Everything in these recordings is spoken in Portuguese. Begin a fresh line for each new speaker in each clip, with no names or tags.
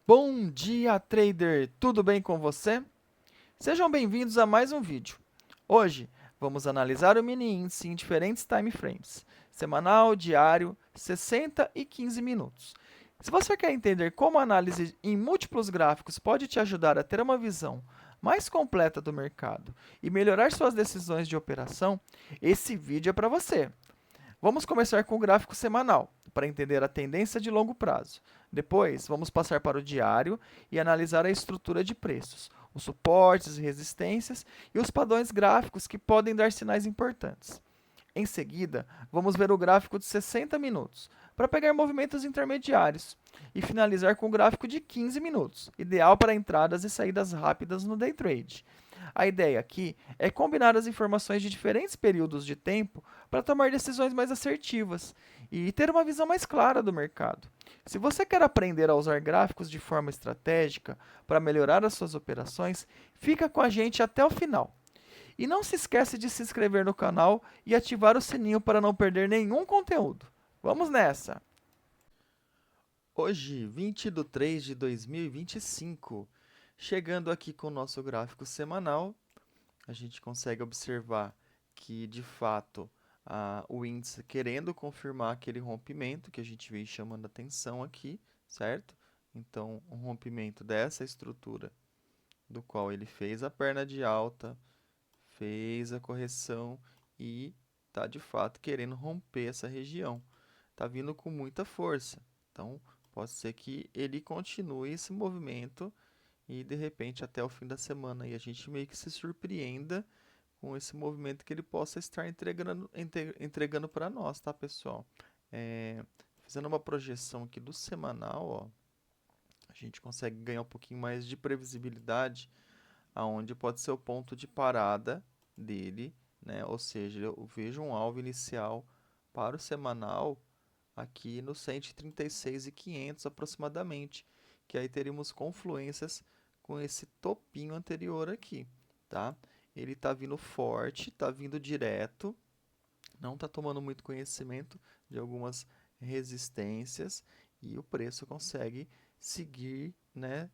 Bom dia, trader! Tudo bem com você? Sejam bem-vindos a mais um vídeo. Hoje, vamos analisar o mini índice em diferentes time frames, semanal, diário, 60 e 15 minutos. Se você quer entender como a análise em múltiplos gráficos pode te ajudar a ter uma visão mais completa do mercado e melhorar suas decisões de operação, esse vídeo é para você. Vamos começar com o gráfico semanal, para entender a tendência de longo prazo. Depois, vamos passar para o diário e analisar a estrutura de preços, os suportes e resistências e os padrões gráficos que podem dar sinais importantes. Em seguida, vamos ver o gráfico de 60 minutos, para pegar movimentos intermediários, e finalizar com o gráfico de 15 minutos, ideal para entradas e saídas rápidas no day trade. A ideia aqui é combinar as informações de diferentes períodos de tempo para tomar decisões mais assertivas e ter uma visão mais clara do mercado. Se você quer aprender a usar gráficos de forma estratégica para melhorar as suas operações, fica com a gente até o final. E não se esquece de se inscrever no canal e ativar o sininho para não perder nenhum conteúdo. Vamos nessa! Hoje, 20 de 3 de 2025, chegando aqui com o nosso gráfico semanal, a gente consegue observar que, de fato, o índice querendo confirmar aquele rompimento que a gente vem chamando a atenção aqui, certo? Então, um rompimento dessa estrutura, do qual ele fez a perna de alta, fez a correção e está, de fato, querendo romper essa região. Está vindo com muita força. Então, pode ser que ele continue esse movimento e, de repente, até o fim da semana, e a gente meio que se surpreenda com esse movimento que ele possa estar entregando para nós, tá, pessoal? Fazendo uma projeção aqui do semanal, ó, a gente consegue ganhar um pouquinho mais de previsibilidade, aonde pode ser o ponto de parada dele, né? Ou seja, eu vejo um alvo inicial para o semanal aqui no 136.500 aproximadamente, que aí teríamos confluências com esse topinho anterior aqui, tá? Ele está vindo forte, está vindo direto, não está tomando muito conhecimento de algumas resistências e o preço consegue seguir, né,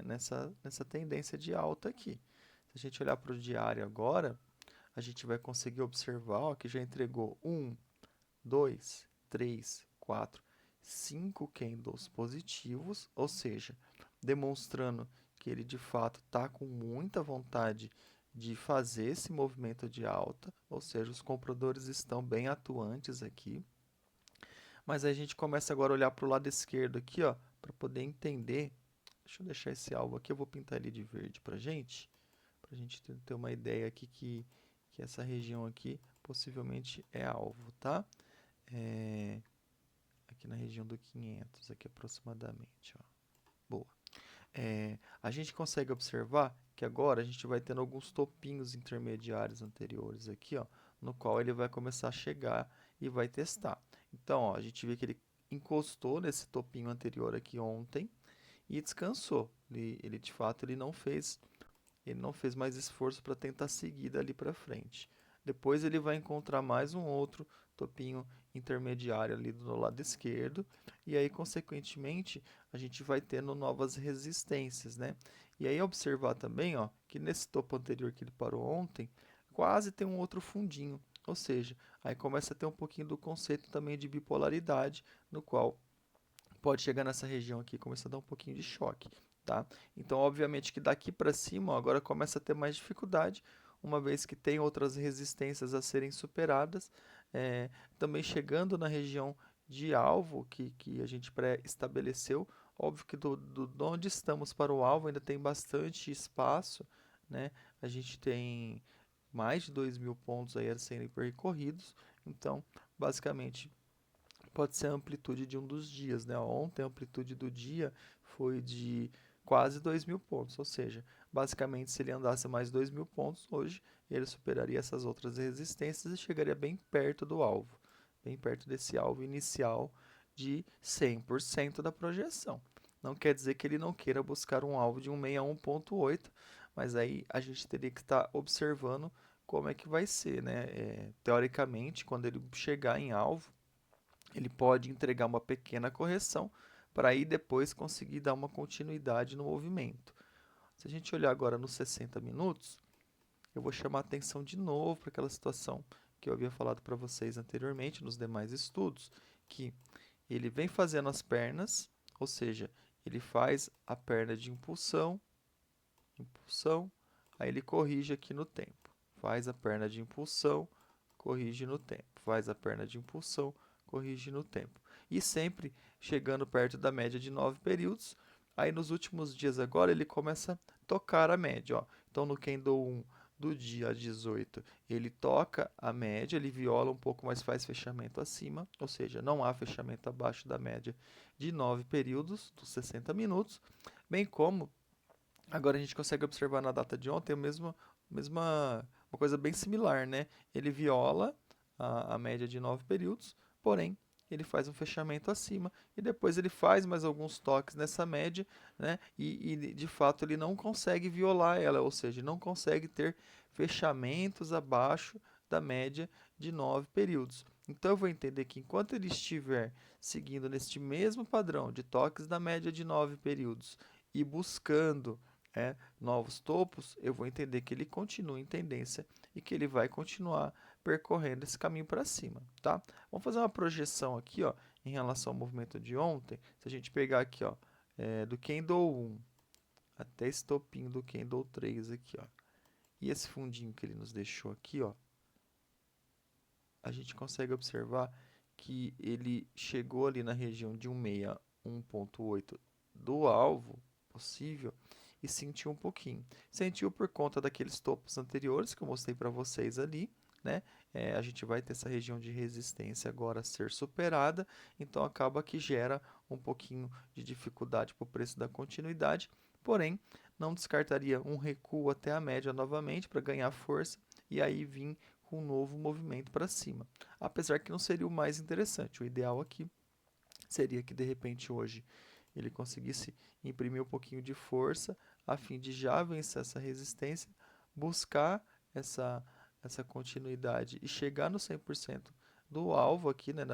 nessa tendência de alta aqui. Se a gente olhar para o diário agora, a gente vai conseguir observar ó, que já entregou 2, 3, 4, 5 candles positivos, ou seja, demonstrando que ele de fato está com muita vontade de fazer esse movimento de alta, ou seja, os compradores estão bem atuantes aqui. Mas aí a gente começa agora a olhar para o lado esquerdo aqui, ó, para poder entender. Deixa eu deixar esse alvo aqui, eu vou pintar ele de verde para a gente ter uma ideia aqui que essa região aqui possivelmente é alvo, tá? Aqui na região do 500, aqui aproximadamente, ó. Boa. A gente consegue observar que agora a gente vai tendo alguns topinhos intermediários anteriores aqui, ó, no qual ele vai começar a chegar e vai testar. Então, ó, a gente vê que ele encostou nesse topinho anterior aqui ontem e descansou. Ele de fato ele não fez mais esforço para tentar seguir dali para frente. Depois ele vai encontrar mais um outro topinho intermediário ali do lado esquerdo e aí consequentemente a gente vai tendo novas resistências, né? E aí observar também, ó, que nesse topo anterior que ele parou ontem, quase tem um outro fundinho, ou seja, aí começa a ter um pouquinho do conceito também de bipolaridade, no qual pode chegar nessa região aqui e começar a dar um pouquinho de choque, tá? Então, obviamente que daqui para cima, ó, agora começa a ter mais dificuldade, uma vez que tem outras resistências a serem superadas, também chegando na região de alvo que a gente pré-estabeleceu, óbvio que de onde estamos para o alvo ainda tem bastante espaço, né? A gente tem mais de 2.000 pontos aí a serem percorridos, então, basicamente, pode ser a amplitude de um dos dias, né? Ontem a amplitude do dia foi de quase 2.000 pontos, ou seja, basicamente se ele andasse mais 2.000 pontos hoje, ele superaria essas outras resistências e chegaria bem perto do alvo, bem perto desse alvo inicial de 100% da projeção. Não quer dizer que ele não queira buscar um alvo de 161.8, mas aí a gente teria que estar observando como é que vai ser, né? Teoricamente, quando ele chegar em alvo, ele pode entregar uma pequena correção para aí depois conseguir dar uma continuidade no movimento. Se a gente olhar agora nos 60 minutos, eu vou chamar a atenção de novo para aquela situação que eu havia falado para vocês anteriormente nos demais estudos, que ele vem fazendo as pernas, ou seja, ele faz a perna de impulsão, impulsão, aí ele corrige aqui no tempo. Faz a perna de impulsão, corrige no tempo. Faz a perna de impulsão, corrige no tempo. E sempre chegando perto da média de 9 períodos. Aí nos últimos dias agora ele começa a tocar a média. Ó. Então no Kendo 1 do dia 18 ele toca a média, ele viola um pouco, mas faz fechamento acima. Ou seja, não há fechamento abaixo da média de 9 períodos, dos 60 minutos. Bem como agora a gente consegue observar na data de ontem uma coisa bem similar, né? Ele viola a média de 9 períodos, porém ele faz um fechamento acima e depois ele faz mais alguns toques nessa média, né? E de fato ele não consegue violar ela, ou seja, não consegue ter fechamentos abaixo da média de 9 períodos. Então eu vou entender que enquanto ele estiver seguindo neste mesmo padrão de toques da média de 9 períodos e buscando novos topos, eu vou entender que ele continua em tendência e que ele vai continuar percorrendo esse caminho para cima, tá? Vamos fazer uma projeção aqui, ó, em relação ao movimento de ontem. Se a gente pegar aqui, ó, do Candle 1 até esse topinho do Candle 3 aqui, ó, e esse fundinho que ele nos deixou aqui, ó, a gente consegue observar que ele chegou ali na região de 161.8 do alvo possível e sentiu um pouquinho. Sentiu por conta daqueles topos anteriores que eu mostrei para vocês ali, né? A gente vai ter essa região de resistência agora a ser superada, então acaba que gera um pouquinho de dificuldade para o preço da continuidade, porém não descartaria um recuo até a média novamente para ganhar força e aí vir com um novo movimento para cima. Apesar que não seria o mais interessante, o ideal aqui seria que de repente hoje ele conseguisse imprimir um pouquinho de força a fim de já vencer essa resistência, buscar essa continuidade e chegar no 100% do alvo aqui, né,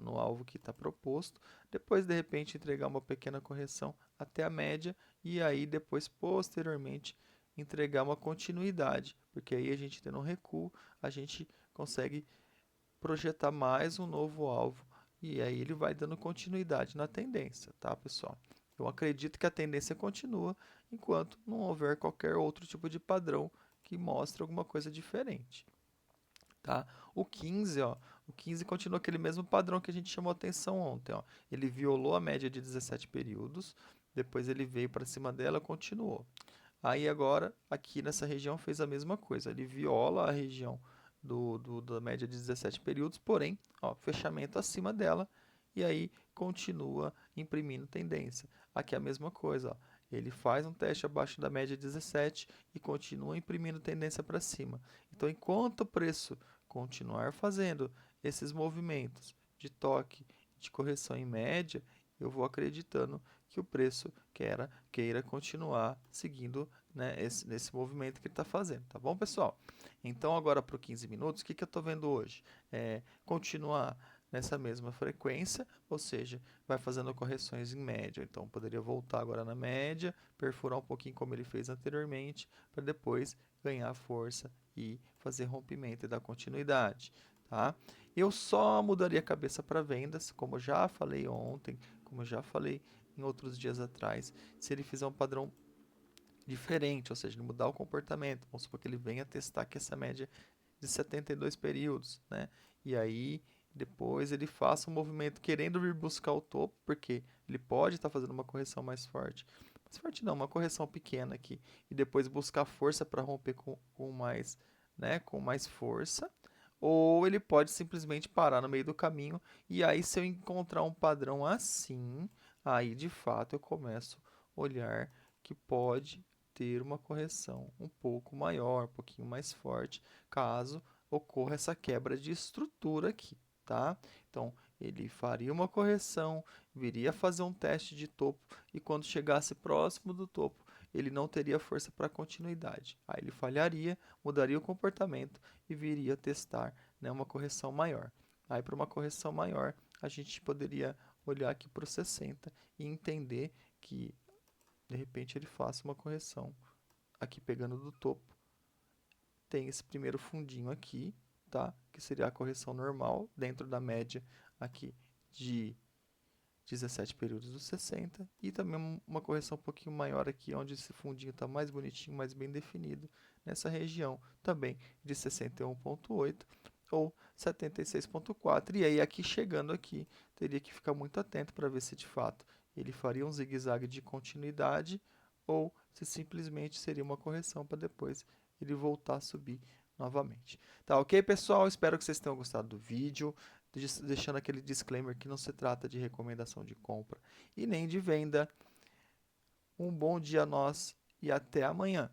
no alvo que está proposto, depois de repente entregar uma pequena correção até a média e aí depois posteriormente entregar uma continuidade, porque aí a gente tendo um recuo, a gente consegue projetar mais um novo alvo e aí ele vai dando continuidade na tendência, tá, pessoal? Eu acredito que a tendência continua enquanto não houver qualquer outro tipo de padrão que mostre alguma coisa diferente, tá? O 15, ó, o 15 continua aquele mesmo padrão que a gente chamou atenção ontem, ó. Ele violou a média de 17 períodos, depois ele veio para cima dela, continuou. Aí agora, aqui nessa região, fez a mesma coisa. Ele viola a região da média de 17 períodos, porém, ó, fechamento acima dela, e aí continua imprimindo tendência. Aqui é a mesma coisa, ó. Ele faz um teste abaixo da média 17 e continua imprimindo tendência para cima. Então, enquanto o preço continuar fazendo esses movimentos de toque, de correção em média, eu vou acreditando que o preço queira continuar seguindo, né, nesse movimento que ele está fazendo, tá bom, pessoal? Então, agora para os 15 minutos, o que eu estou vendo hoje? Continuar nessa mesma frequência, ou seja, vai fazendo correções em média. Então, poderia voltar agora na média, perfurar um pouquinho como ele fez anteriormente, para depois ganhar força e fazer rompimento e dar continuidade, tá? Eu só mudaria a cabeça para vendas, como eu já falei ontem, como eu já falei em outros dias atrás, se ele fizer um padrão diferente, ou seja, ele mudar o comportamento, vamos supor que ele venha testar aqui essa média de 72 períodos, né? E aí depois ele faça um movimento querendo vir buscar o topo, porque ele pode estar fazendo uma correção mais forte não, uma correção pequena aqui, e depois buscar força para romper com mais, né, com mais força, ou ele pode simplesmente parar no meio do caminho, e aí se eu encontrar um padrão assim, aí de fato eu começo a olhar que pode ter uma correção um pouco maior, um pouquinho mais forte, caso ocorra essa quebra de estrutura aqui, tá? Então, ele faria uma correção, viria fazer um teste de topo e quando chegasse próximo do topo, ele não teria força para continuidade. Aí ele falharia, mudaria o comportamento e viria testar, né, uma correção maior. Aí para uma correção maior, a gente poderia olhar aqui para o 60 e entender que de repente ele faça uma correção aqui pegando do topo. Tem esse primeiro fundinho aqui, tá? Que seria a correção normal dentro da média aqui de 17 períodos dos 60 e também uma correção um pouquinho maior aqui, onde esse fundinho está mais bonitinho, mais bem definido, nessa região também de 61,8 ou 76,4. E aí aqui chegando aqui, teria que ficar muito atento para ver se de fato ele faria um zigue-zague de continuidade ou se simplesmente seria uma correção para depois ele voltar a subir novamente. Tá ok, pessoal? Espero que vocês tenham gostado do vídeo. Deixando aquele disclaimer que não se trata de recomendação de compra e nem de venda. Um bom dia a nós e até amanhã.